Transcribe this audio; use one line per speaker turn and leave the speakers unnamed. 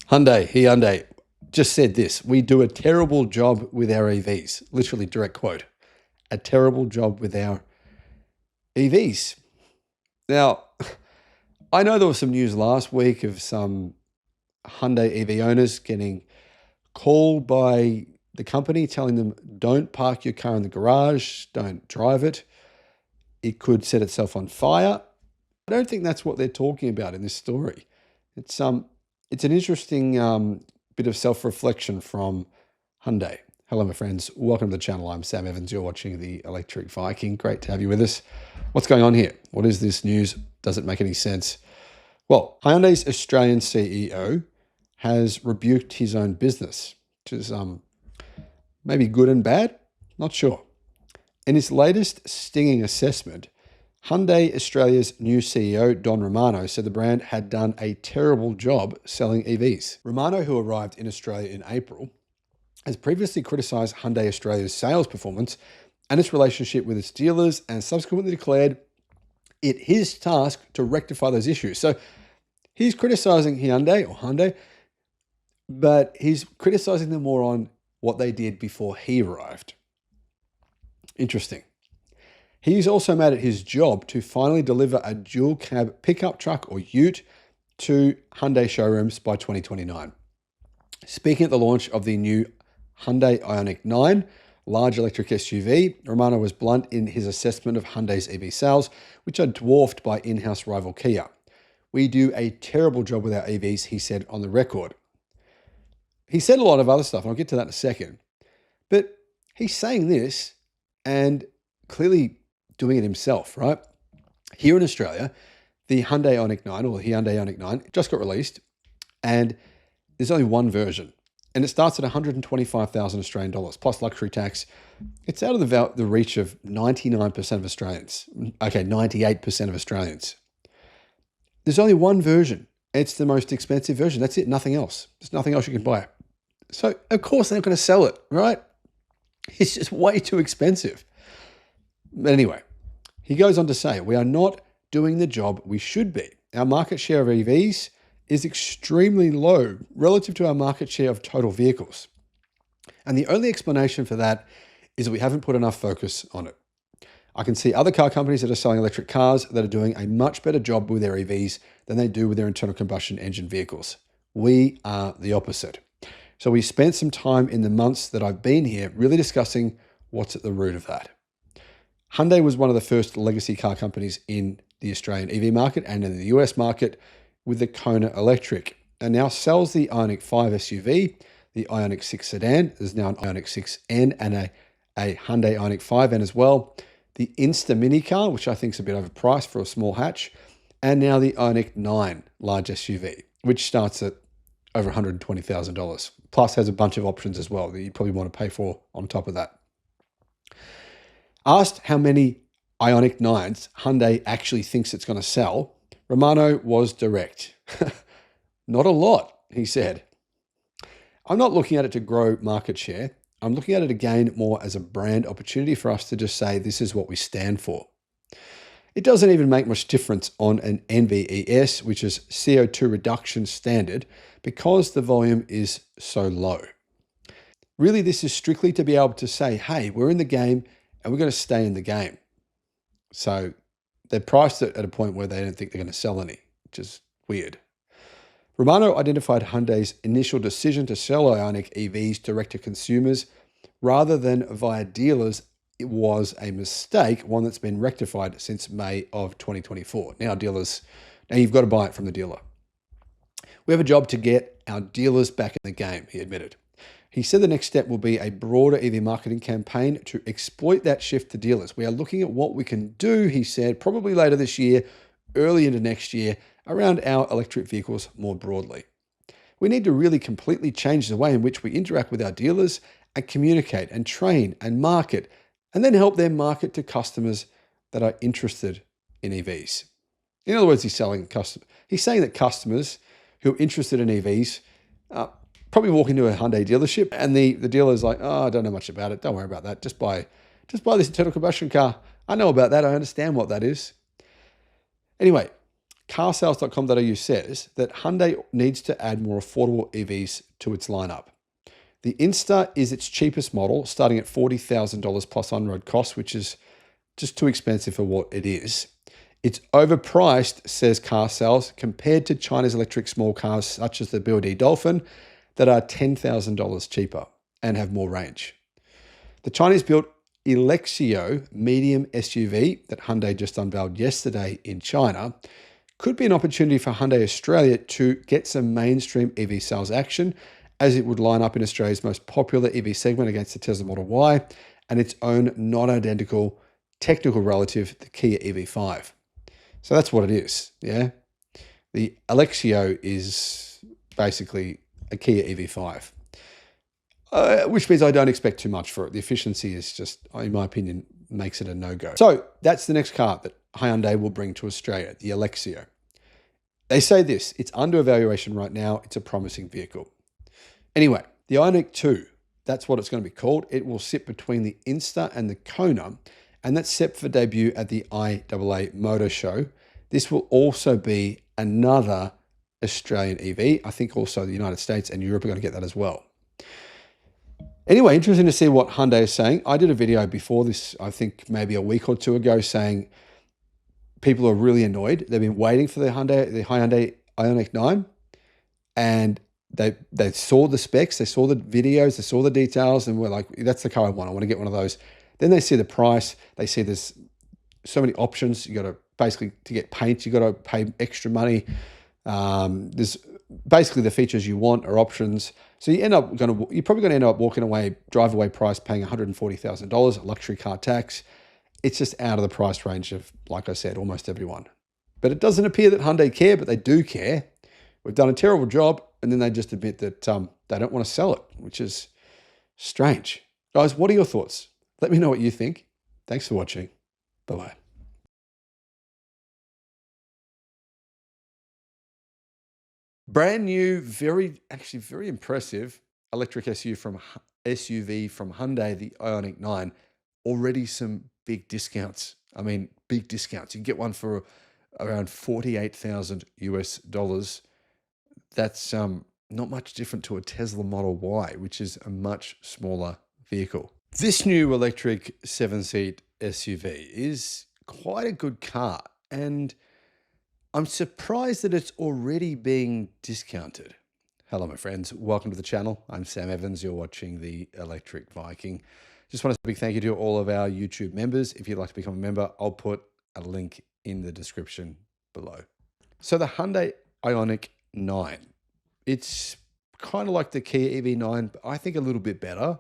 Hyundai just said this: "We do a terrible job with our EVs." Literally direct quote. A terrible job with our EVs. Now, I know there was some news last week of some Hyundai EV owners getting called by the company telling them, don't park your car in the garage, don't drive it. It could set itself on fire. I don't think that's what they're talking about in this story. It's an interesting bit of self-reflection from Hyundai. Hello, my friends. Welcome to the channel. I'm Sam Evans. You're watching the Electric Viking. Great to have you with us. What's going on here? What is this news? Does it make any sense? Well, Hyundai's Australian CEO has rebuked his own business, which is maybe good and bad. Not sure. In his latest stinging assessment, Hyundai Australia's new CEO, Don Romano, said the brand had done a terrible job selling EVs. Romano, who arrived in Australia in April, has previously criticised Hyundai Australia's sales performance and its relationship with its dealers, and subsequently declared it his task to rectify those issues. So he's criticising Hyundai, but he's criticising them more on what they did before he arrived. Interesting. He's also made it his job to finally deliver a dual cab pickup truck or ute to Hyundai showrooms by 2029. Speaking at the launch of the new Hyundai Ioniq 9 large electric SUV, Romano was blunt in his assessment of Hyundai's EV sales, which are dwarfed by in-house rival Kia. "We do a terrible job with our EVs," he said on the record. He said a lot of other stuff, and I'll get to that in a second. But he's saying this and clearly doing it himself, right? Here in Australia, the Hyundai Ioniq 9 or the Hyundai Ioniq 9 just got released, and there's only one version. And it starts at 125,000 Australian dollars plus luxury tax. It's out of the reach of 99% of Australians. Okay, 98% of Australians. There's only one version. It's the most expensive version. That's it, nothing else. There's nothing else you can buy. So, of course, they're not going to sell it, right? It's just way too expensive. But anyway, he goes on to say, "We are not doing the job we should be. Our market share of EVs is extremely low relative to our market share of total vehicles. And the only explanation for that is that we haven't put enough focus on it. I can see other car companies that are selling electric cars that are doing a much better job with their EVs than they do with their internal combustion engine vehicles. We are the opposite." So we spent some time in the months that I've been here really discussing what's at the root of that. Hyundai was one of the first legacy car companies in the Australian EV market and in the US market with the Kona Electric, and now sells the Ioniq 5 SUV, the Ioniq 6 sedan. There's now an Ioniq 6N and a Hyundai Ioniq 5N as well. The Insta mini car, which I think is a bit overpriced for a small hatch, and now the Ioniq 9 large SUV, which starts at over $120,000. Plus has a bunch of options as well that you probably want to pay for on top of that. Asked how many Ioniq 9s Hyundai actually thinks it's going to sell, Romano was direct. "Not a lot," he said. "I'm not looking at it to grow market share. I'm looking at it again more as a brand opportunity for us to just say this is what we stand for. It doesn't even make much difference on an NVES, which is CO2 reduction standard, because the volume is so low. Really, this is strictly to be able to say, hey, we're in the game and we're going to stay in the game." So they priced it at a point where they don't think they're going to sell any, which is weird. Romano identified Hyundai's initial decision to sell Ioniq EVs direct to consumers rather than via dealers. It was a mistake, one that's been rectified since May of 2024. Now you've got to buy it from the dealer. "We have a job to get our dealers back in the game," he admitted. He said the next step will be a broader EV marketing campaign to exploit that shift to dealers. "We are looking at what we can do," he said, "probably later this year, early into next year, around our electric vehicles more broadly. We need to really completely change the way in which we interact with our dealers and communicate and train and market, and then help them market to customers that are interested in EVs." In other words, he's saying that customers who are interested in EVs probably walk into a Hyundai dealership and the dealer's like, "Oh, I don't know much about it. Don't worry about that. Just buy this internal combustion car. I know about that. I understand what that is." Anyway, carsales.com.au says that Hyundai needs to add more affordable EVs to its lineup. The Insta is its cheapest model, starting at $40,000 plus on-road costs, which is just too expensive for what it is. It's overpriced, says Car Sales, compared to China's electric small cars such as the BYD Dolphin that are $10,000 cheaper and have more range. The Chinese-built Electio medium SUV that Hyundai just unveiled yesterday in China could be an opportunity for Hyundai Australia to get some mainstream EV sales action, as it would line up in Australia's most popular EV segment against the Tesla Model Y and its own non-identical technical relative, the Kia EV5. So that's what it is, yeah? The Electio is basically a Kia EV5, which means I don't expect too much for it. The efficiency is just, in my opinion, makes it a no-go. So that's the next car that Hyundai will bring to Australia, the Electio. They say this, it's under evaluation right now. It's a promising vehicle. Anyway, the Ioniq 2, that's what it's going to be called. It will sit between the Insta and the Kona, and that's set for debut at the IAA Motor Show. This will also be another Australian EV. I think also the United States and Europe are going to get that as well. Anyway, interesting to see what Hyundai is saying. I did a video before this, I think maybe a week or two ago, saying people are really annoyed. They've been waiting for the Hyundai Ioniq 9, and they saw the specs, they saw the videos, they saw the details, and were like, that's the car I want to get one of those. Then they see the price, they see there's so many options. You got to basically, to get paint, you got to pay extra money. There's basically the features you want are options. So you're probably going to end up walking away, drive away price, paying $140,000, luxury car tax. It's just out of the price range of, like I said, almost everyone. But it doesn't appear that Hyundai care, but they do care. We've done a terrible job, and then they just admit that they don't want to sell it, which is strange. Guys, what are your thoughts? Let me know what you think. Thanks for watching. Bye-bye. Brand new, very impressive electric SUV from Hyundai, the Ioniq 9. Already some big discounts. I mean, big discounts. You can get one for around $48,000 US. That's not much different to a Tesla Model Y, which is a much smaller vehicle. This new electric 7-seat SUV is quite a good car, and I'm surprised that it's already being discounted. Hello, my friends. Welcome to the channel. I'm Sam Evans. You're watching the Electric Viking. Just want to say a big thank you to all of our YouTube members. If you'd like to become a member, I'll put a link in the description below. So the Hyundai Ioniq 9, it's kind of like the Kia EV9, but I think a little bit better.